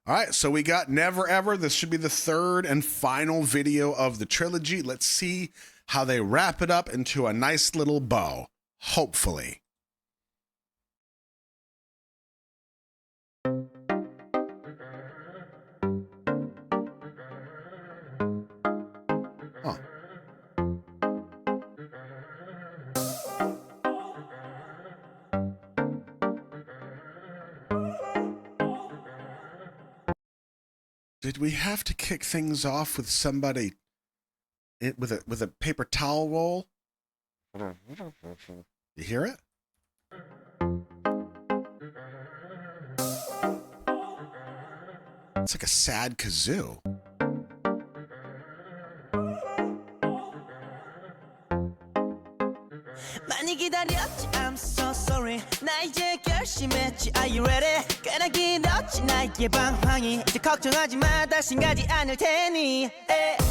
All right, so we got Never Ever. This should be the third and final video of the trilogy. Let's see how they wrap it up into a nice little bow, hopefully. Huh. Did we have to kick things off with somebody with a paper towel roll? You hear it? It's like a sad kazoo. 많이 기다렸지 I'm so sorry 나 이제 결심했지 Are you ready 꽤나 길었지 나의 방황이 이제 걱정하지 마 다신 가지 않을 테니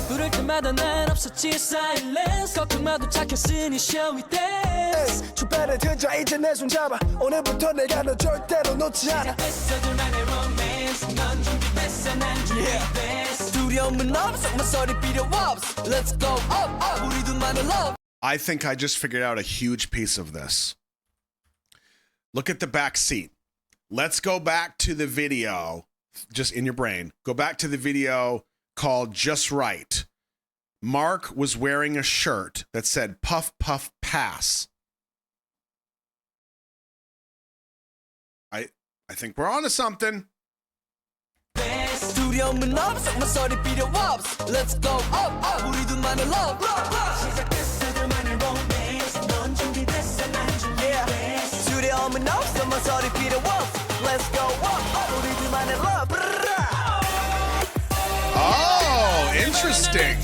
부를 때마다 난 없었지 silence 걱정마도 착했으니 shall we dance 주변에 들자 이제 내 손 잡아 오늘부터 내가 너 절대로 놓지 않아 시작됐어 둘만의 romance 넌 준비됐어 난 준비됐어 두려움은 없어 모서리 필요 없어 Let's go up up 우리 둘만의 love I think I just figured out a huge piece of this. Look at the back seat. Let's go back to the video, just in your brain. Go back to the video called Just Right. Mark was wearing a shirt that said Puff Puff Pass. I think we're onto something. 두려움은 없어 모서리 필요 없어 Let's go up up 우리 둘만의 love 시작됐어 둘만의 romance 넌 준비됐어 난 준비됐어 두려움은 없어 모서리 필요 없어 Let's go up up 우리 둘만의 love Oh, interesting.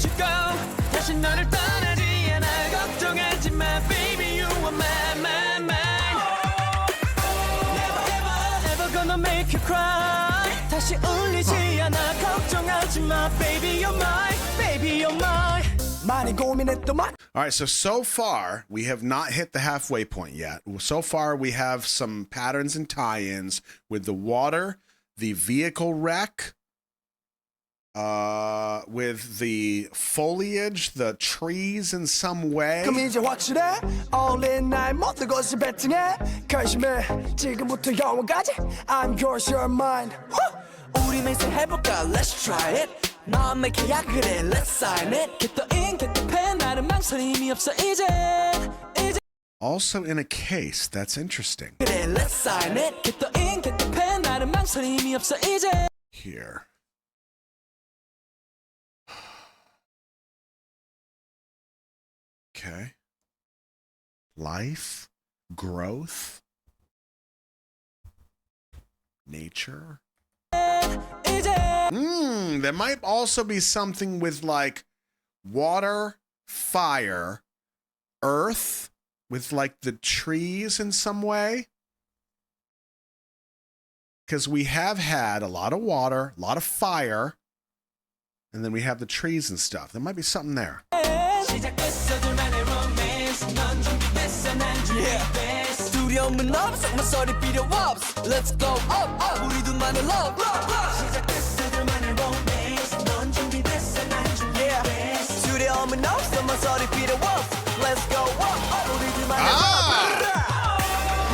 다시 너를 떠나지 않아 걱정하지 마 baby you are mine Never ever ever gonna make you cry 다시 울리지 않아 걱정하지 마 baby you're mine baby you're mine 많이 고민했던 말 All right, so far, we have not hit the halfway point yet. So far, we have some patterns and tie-ins with the water, the vehicle wreck, with the foliage, the trees in some way. 그럼 이제 확실해 All in 나의 모든 것을 베팅해 결심해 지금부터 영원까지 I'm yours you're mine 우리 맹세 해볼까 Let's try it 너만 계약을 해 Let's sign it Get the ink get the pen 나는 망설임이 없어 이제 Also in a case, that's interesting. 그래 Let's sign it Get the ink get the pen 나는 망설임이 없어 이제 Here. Okay. Life, growth, nature. There might also be something with like water, fire, earth, with like the trees in some way. Because we have had a lot of water, a lot of fire, and then we have the trees and stuff. There might be something there. 시작됐어 둘만의 romance 넌 준비됐어 난 준비됐어 두려움은 없어 모서리 필요 없어 Let's go up up 우리 둘만의 love 시작됐어 둘만의 romance 넌 준비됐어 난 준비됐어 두려움은 없어 모서리 필요 없어 Let's go up up 우리 둘만의 love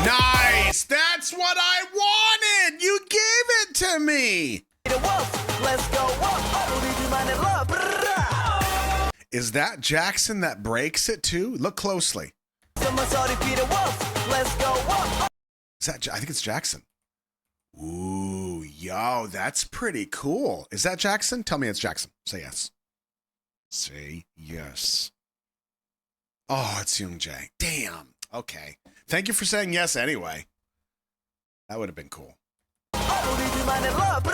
Nice! That's what I wanted! You gave it to me! 필요 없어 Let's go up up 우리 둘만의 love Is that Jackson that breaks it too? Look closely. 모서리 필요 없어 Let's go up Is that? I think it's Jackson. Ooh, yo, that's pretty cool. Is that Jackson? Tell me it's Jackson. Say yes. Say yes. Oh, it's Young Jae. Damn. Okay. Thank you for saying yes anyway. That would have been cool. 우리 둘만의 love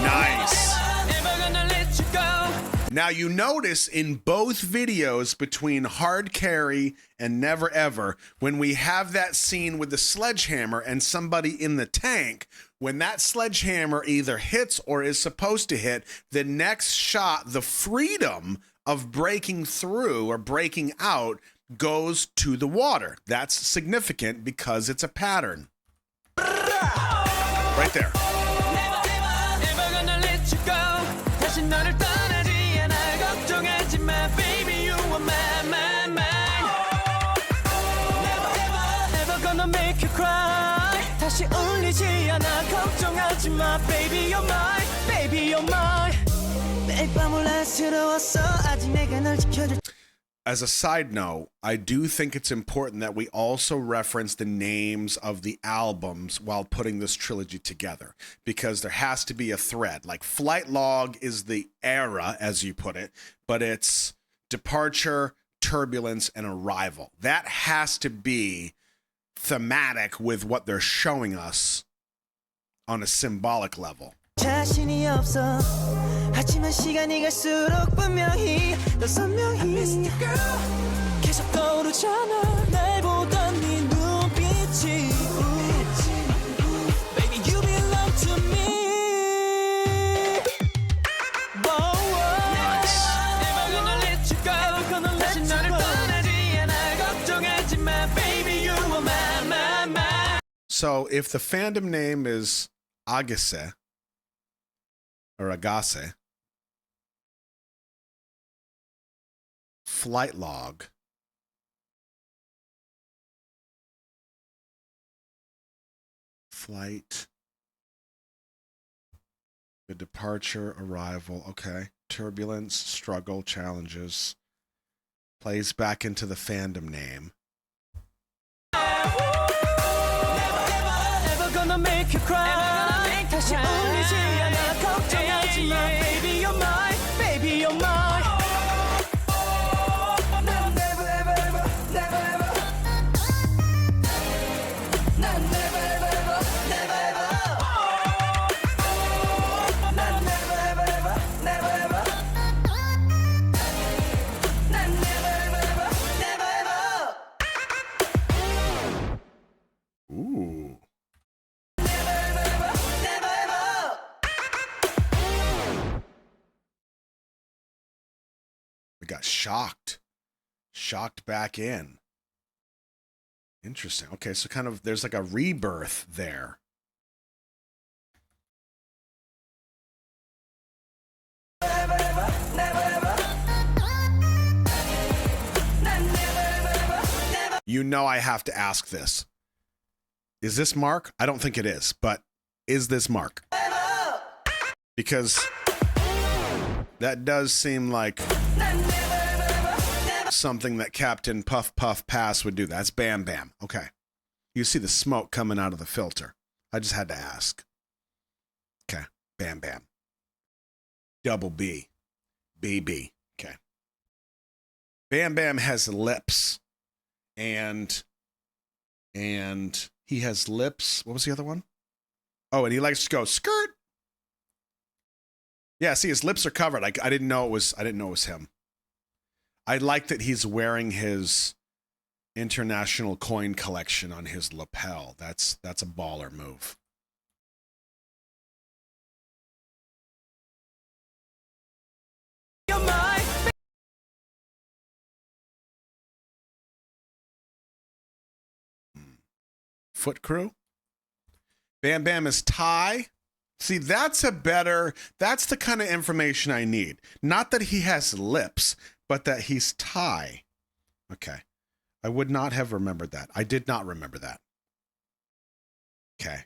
Nice. Never gonna let you go Now you notice in both videos between Hard Carry and Never Ever, when we have that scene with the sledgehammer and somebody in the tank, when that sledgehammer either hits or is supposed to hit, the next shot, the freedom of breaking through or breaking out goes to the water. That's significant because it's a pattern. Right there. 걱정하지 마 baby you're mine baby you're mine 매일 밤 혼란스러웠어 아직 내가 널 지켜줄 As a side note, I do think it's important that we also reference the names of the albums while putting this trilogy together, because there has to be a thread. Like Flight Log is the era, as you put it, but it's Departure, Turbulence, and Arrival. That has to be thematic with what they're showing us on a symbolic level. 자신이 없어 하지만 시간이 갈수록 분명히 더 선명히 계속 떠오르잖아 날 보던 네 눈빛이 Baby you belong to me Never gonna let you go 넌 다시 너를 떠나지 않아 걱정하지 마 Baby you are mine So if the fandom name is Agase, or Agase, Flight Log, Flight, the Departure, Arrival, okay, Turbulence, Struggle, Challenges, plays back into the fandom name. Never gonna make you cry 다시 울리지 않아 걱정하지 마 Baby you're mine Baby you're mine 난 never ever ever never ever 난 never ever ever never ever 난 never ever ever never ever 난 never ever ever never ever Ooh. We got shocked back in. Interesting. Okay, so kind of there's like a rebirth there. You know I have to ask this. Is this Mark? I don't think it is, but is this Mark? Because that does seem like something that Captain Puff Puff Pass would do. That's Bam Bam. Okay. You see the smoke coming out of the filter. I just had to ask. Okay. Bam Bam. Double B. BB. Okay. Bam Bam has lips. And he has lips. What was the other one? Oh, and he likes to go skirt. Yeah, see, his lips are covered. I didn't know it was him. I like that he's wearing his international coin collection on his lapel. That's a baller move. You're mine Foot Crew. Bam Bam is Thai. See, that's the kind of information I need. Not that he has lips, but that he's Thai. Okay. I would not have remembered that. I did not remember that. Okay.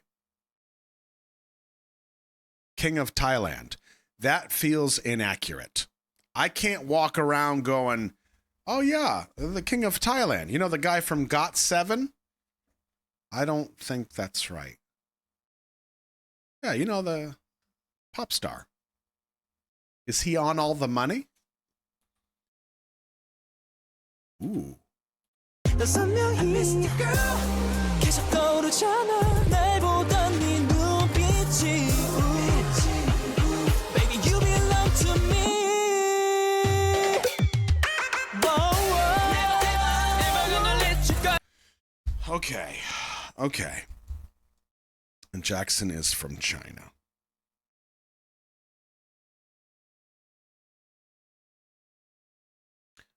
King of Thailand. That feels inaccurate. I can't walk around going, oh yeah, the King of Thailand. You know, the guy from GOT7? I don't think that's right. Yeah, you know, the pop star. Is he on all the money? Ooh. 더 선명히 계속 떠오르잖아 날 보던 네 눈빛이 Baby you belong to me Never gonna let you go Okay. Okay. And Jackson is from China.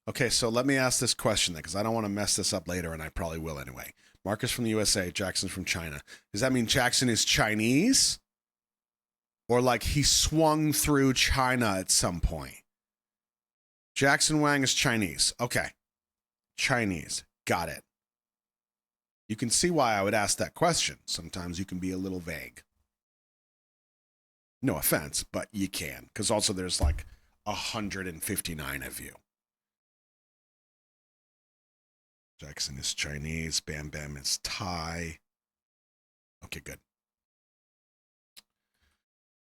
Okay, so let me ask this question then, because I don't want to mess this up later, and I probably will anyway. Marcus from the USA, Jackson's from China. Does that mean Jackson is Chinese? Or like he swung through China at some point? Jackson Wang is Chinese. Okay. Chinese. Got it. You can see why I would ask that question. Sometimes you can be a little vague. No offense, but you can, because also there's like 159 of you. Jackson is Chinese. Bam Bam is Thai. Okay, good.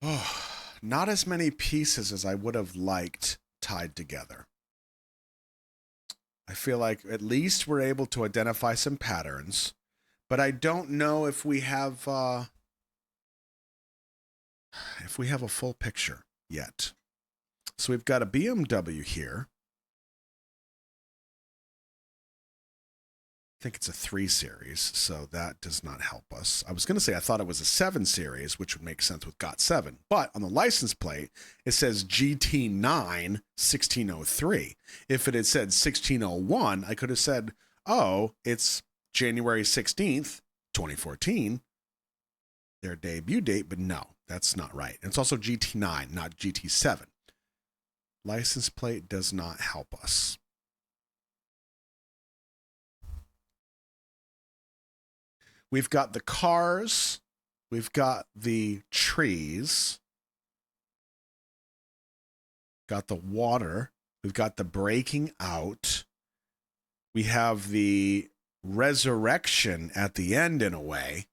Oh, not as many pieces as I would have liked tied together. I feel like at least we're able to identify some patterns, but I don't know if we have a full picture yet. So we've got a BMW here. I think it's a 3 series, so that does not help us. I was going to say I thought it was a 7 series, which would make sense with GOT7, but on the license plate, it says GT9 1603. If it had said 1601, I could have said, oh, it's January 16th, 2014, their debut date, but no, that's not right. It's also GT9, not GT7. License plate does not help us. We've got the cars. We've got the trees. Got the water. We've got the breaking out. We have the resurrection at the end in a way.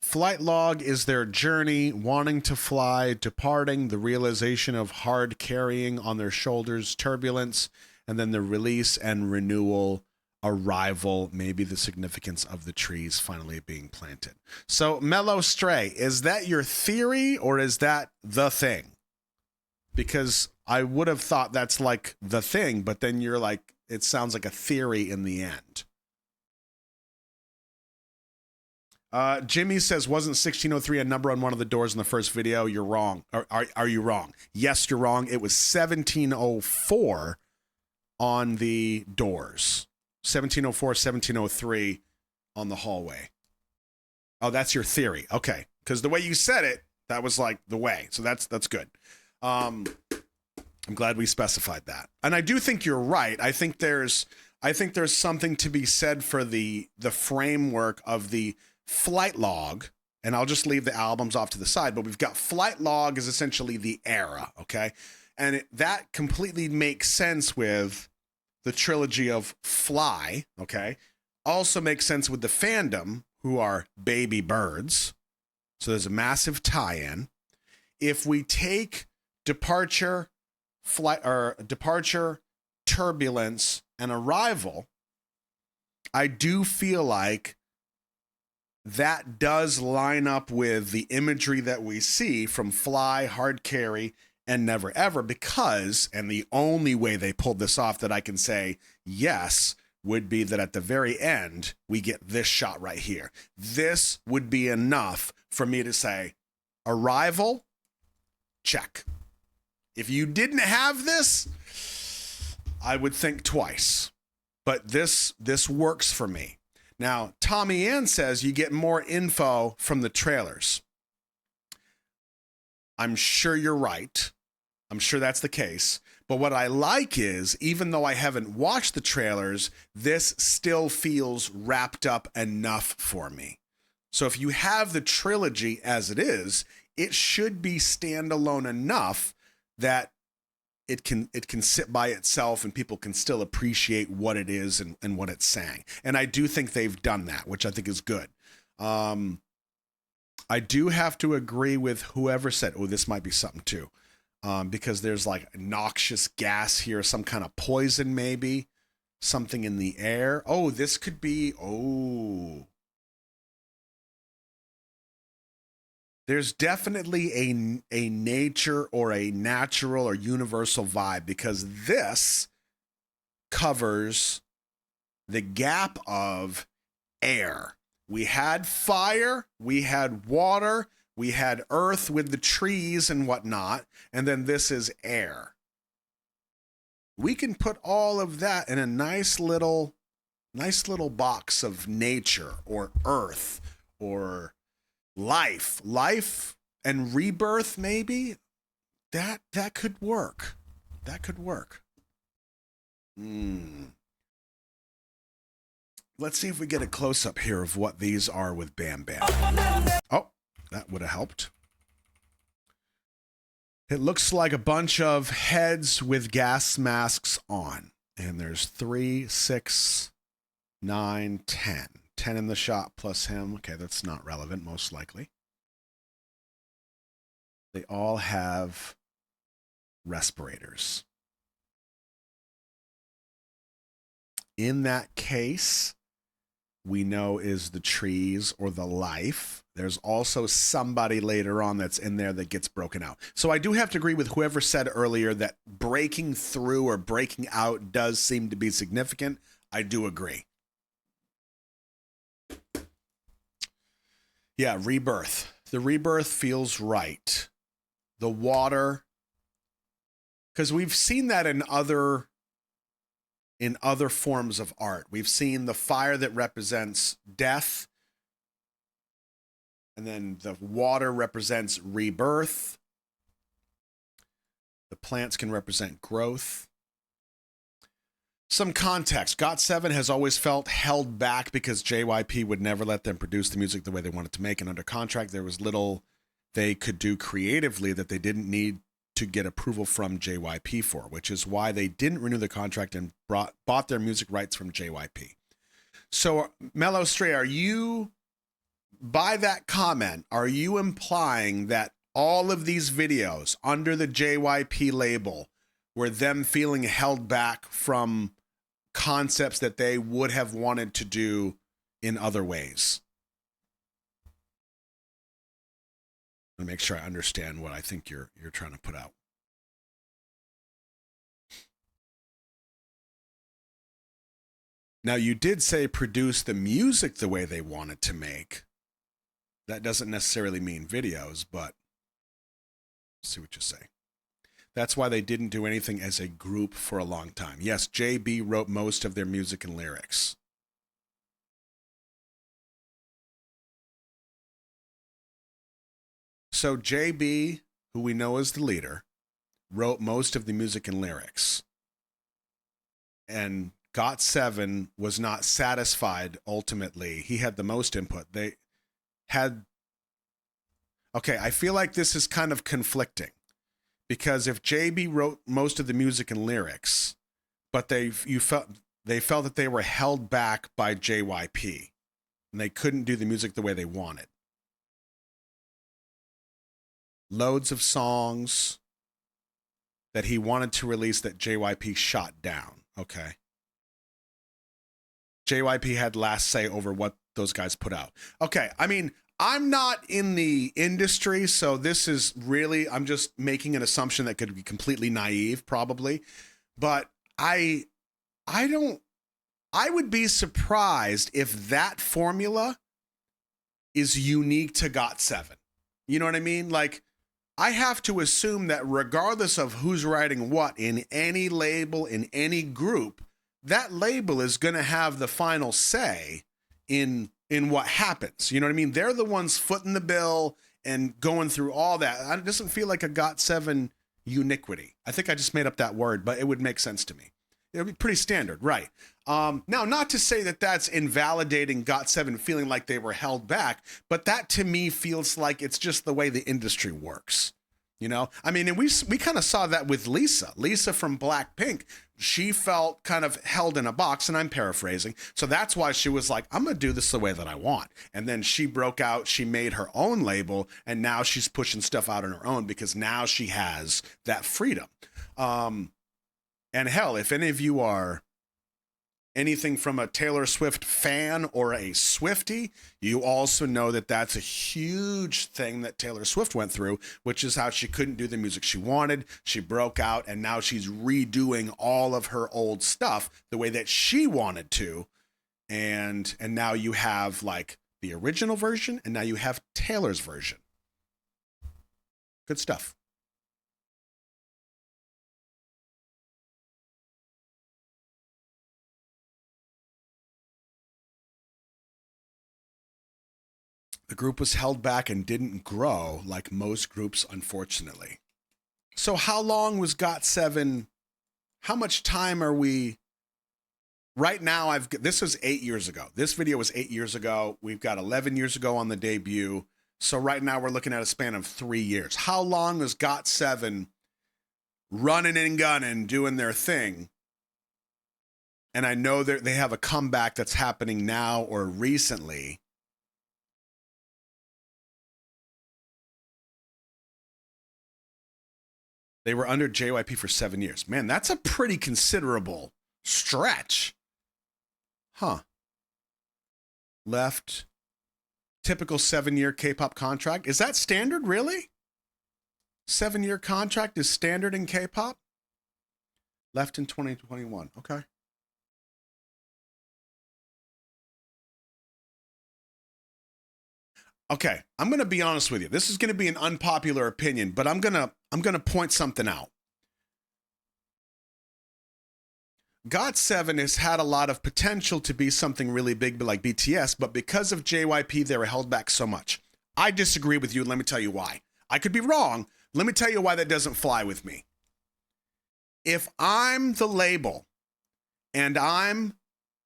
Flight log is their journey, wanting to fly, departing, the realization of hard carrying on their shoulders, turbulence, and then the release and renewal, arrival, maybe the significance of the trees finally being planted. So, Mellow Stray, is that your theory or is that the thing? Because I would have thought that's like the thing, but then you're like, it sounds like a theory in the end. Jimmy says, wasn't 1603 a number on one of the doors in the first video? You're wrong. Are you wrong? Yes, you're wrong. It was 1704 on the doors. 1704, 1703 on the hallway. Oh, that's your theory. Okay. Because the way you said it, that was like the way. So that's good. I'm glad we specified that. And I do think you're right. I think there's something to be said for the framework of the flight log. And I'll just leave the albums off to the side, but we've got flight log is essentially the era. Okay. And that completely makes sense with the trilogy of Fly, okay? Also makes sense with the fandom, who are baby birds. So there's a massive tie-in. If we take departure, turbulence, and arrival, I do feel like that does line up with the imagery that we see from Fly, Hard Carry, and Never Ever, because, and the only way they pulled this off that I can say yes would be that at the very end we get this shot right here. This would be enough for me to say arrival, check. If you didn't have this, I would think twice, but this works for me. Now, Tommy Ann says you get more info from the trailers. I'm sure you're right. I'm sure that's the case. But what I like is, even though I haven't watched the trailers, this still feels wrapped up enough for me. So if you have the trilogy as it is, it should be standalone enough that it can sit by itself and people can still appreciate what it is and what it's saying. And I do think they've done that, which I think is good. I do have to agree with whoever said, oh, this might be something too. Because there's like noxious gas here, some kind of poison maybe, something in the air. Oh, this could be, there's definitely a nature or a natural or universal vibe, because this covers the gap of air. We had fire, we had water, we had earth with the trees and whatnot, and then this is air. We can put all of that in a nice little box of nature or earth or life and rebirth, maybe. That could work. That could work. Let's see if we get a close-up here of what these are with Bam Bam. Oh, that would have helped. It looks like a bunch of heads with gas masks on. And there's 3, 6, 9, 10. 10 in the shot plus him. Okay, that's not relevant, most likely. They all have respirators. In that case, we know is the trees or the life. There's also somebody later on that's in there that gets broken out. So I do have to agree with whoever said earlier that breaking through or breaking out does seem to be significant. I do agree. Yeah, rebirth. The rebirth feels right. The water, because we've seen that in other forms of art. We've seen the fire that represents death, and then the water represents rebirth. The plants can represent growth. Some context. GOT7 has always felt held back because JYP would never let them produce the music the way they wanted to make. And under contract, there was little they could do creatively that they didn't need to get approval from JYP for, which is why they didn't renew the contract and bought their music rights from JYP. So, Mellow Stray, are you, by that comment, are you implying that all of these videos under the JYP label were them feeling held back from concepts that they would have wanted to do in other ways? To make sure I understand what I think you're trying to put out. Now, you did say produce the music the way they wanted to make. That doesn't necessarily mean videos, but let's see what you say. That's why they didn't do anything as a group for a long time. Yes, JB wrote most of their music and lyrics. So JB, who we know as the leader, wrote most of the music and lyrics. And GOT7 was not satisfied ultimately. He had the most input. They had... Okay, I feel like this is kind of conflicting. Because if JB wrote most of the music and lyrics, but they felt that they were held back by JYP, and they couldn't do the music the way they wanted. Loads of songs that he wanted to release that JYP shot down. Okay. JYP had last say over what those guys put out. Okay, I mean, I'm not in the industry, so this is really, I'm just making an assumption that could be completely naive, probably. But I would be surprised if that formula is unique to GOT7. You know what I mean? Like, I have to assume that regardless of who's writing what in any label, in any group, that label is going to have the final say in what happens. You know what I mean? They're the ones footing the bill and going through all that. It doesn't feel like a GOT7 uniquity. I think I just made up that word, but it would make sense to me. It would be pretty standard, right? Now, not to say that that's invalidating GOT7 feeling like they were held back, but that to me feels like it's just the way the industry works. You know, I mean, and we kind of saw that with Lisa. Lisa from Blackpink, she felt kind of held in a box, and I'm paraphrasing. So that's why she was like, I'm going to do this the way that I want. And then she broke out, she made her own label, and now she's pushing stuff out on her own because now she has that freedom. And hell, if any of you are anything from a Taylor Swift fan or a Swiftie, you also know that that's a huge thing that Taylor Swift went through, which is how she couldn't do the music she wanted. She broke out, and now she's redoing all of her old stuff the way that she wanted to. And now you have like the original version, and now you have Taylor's version. Good stuff. The group was held back and didn't grow like most groups, unfortunately. So how long was GOT7? How much time are we right now, this was 8 years ago. This video was 8 years ago. We've got 11 years ago on the debut. So right now we're looking at a span of 3 years. How long is GOT7 running and gunning, doing their thing? And I know that they have a comeback that's happening now or recently. They were under JYP for 7 years. Man, that's a pretty considerable stretch. Huh. Left. Typical 7-year K-pop contract. Is that standard, really? 7-year contract is standard in K-pop? Left in 2021. Okay. Okay, I'm going to be honest with you. This is going to be an unpopular opinion, but I'm going to point something out. GOT7 has had a lot of potential to be something really big like BTS, but because of JYP, they were held back so much. I disagree with you, and let me tell you why. I could be wrong. Let me tell you why that doesn't fly with me. If I'm the label and I'm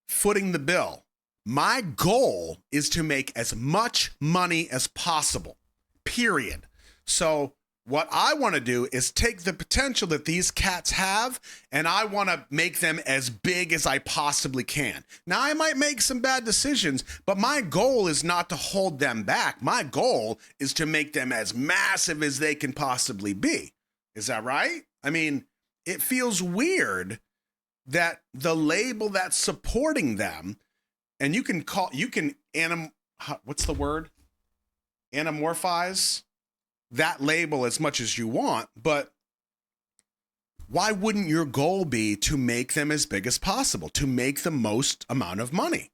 footing the bill, my goal is to make as much money as possible, period. So what I want to do is take the potential that these cats have, and I want to make them as big as I possibly can. Now, I might make some bad decisions, but my goal is not to hold them back. My goal is to make them as massive as they can possibly be. Is that right? I mean, it feels weird that the label that's supporting them, and what's the word? Anamorphize that label as much as you want, but why wouldn't your goal be to make them as big as possible, to make the most amount of money?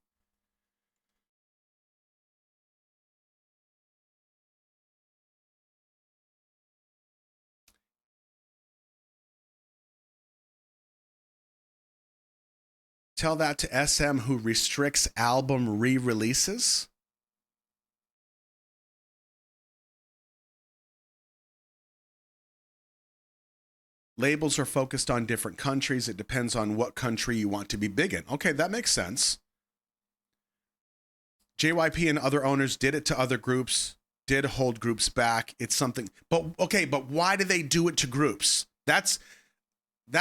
Tell that to SM, who restricts album re-releases. Labels are focused on different countries. It depends on what country you want to be big in. Okay, that makes sense. JYP and other owners did it to other groups, did hold groups back. It's something, but why do they do it to groups? That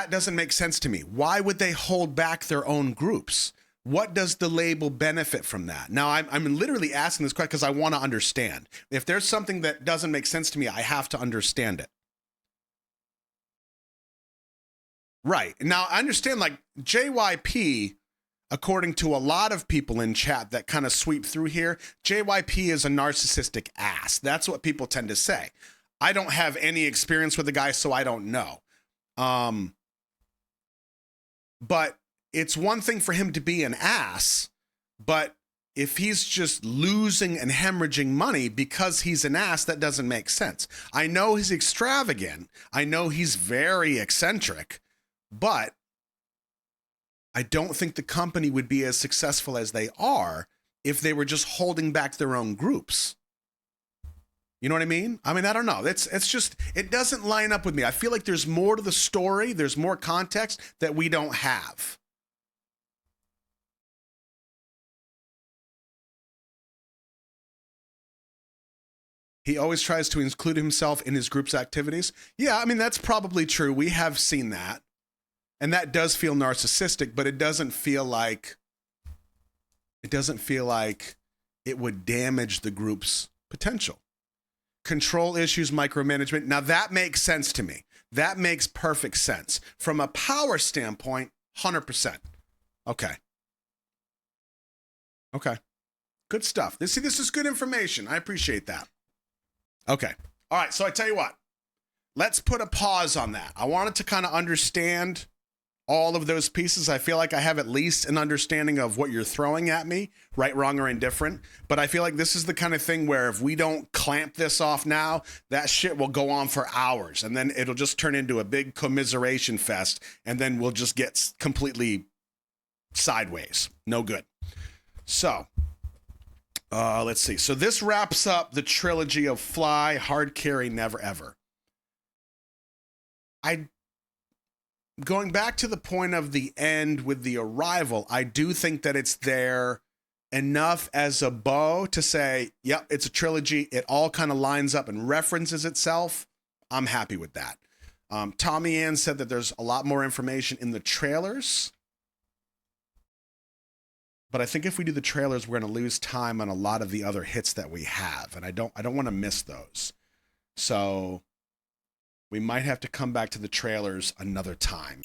doesn't make sense to me. Why would they hold back their own groups? What does the label benefit from that? Now, I'm literally asking this question because I want to understand. If there's something that doesn't make sense to me, I have to understand it. Right. Now, I understand, like, JYP, according to a lot of people in chat that kind of sweep through here, JYP is a narcissistic ass. That's what people tend to say. I don't have any experience with the guy, so I don't know. But it's one thing for him to be an ass, but if he's just losing and hemorrhaging money because he's an ass, that doesn't make sense. I know he's extravagant. I know he's very eccentric, but I don't think the company would be as successful as they are if they were just holding back their own groups. You know what I mean? I don't know. It's just, it doesn't line up with me. I feel like there's more to the story. There's more context that we don't have. He always tries to include himself in his group's activities. Yeah, that's probably true. We have seen that. And that does feel narcissistic, but it doesn't feel like it would damage the group's potential. Control issues, micromanagement. Now that makes sense to me. That makes perfect sense. From a power standpoint, 100%. Okay. Good stuff. This is good information. I appreciate that. Okay. All right. So I tell you what, let's put a pause on that. I wanted to kind of understand all of those pieces. I feel like I have at least an understanding of what you're throwing at me, right, wrong, or indifferent. But I feel like this is the kind of thing where if we don't clamp this off now, that shit will go on for hours. And then it'll just turn into a big commiseration fest. And then we'll just get completely sideways. No good. So, let's see. So this wraps up the trilogy of Fly, Hard Carry, Never Ever. going back to the point of the end with the arrival, I do think that it's there enough as a bow to say, yep, it's a trilogy. It all kind of lines up and references itself. I'm happy with that. Tommy Ann said that there's a lot more information in the trailers. But I think if we do the trailers, we're going to lose time on a lot of the other hits that we have. And I don't want to miss those. So we might have to come back to the trailers another time.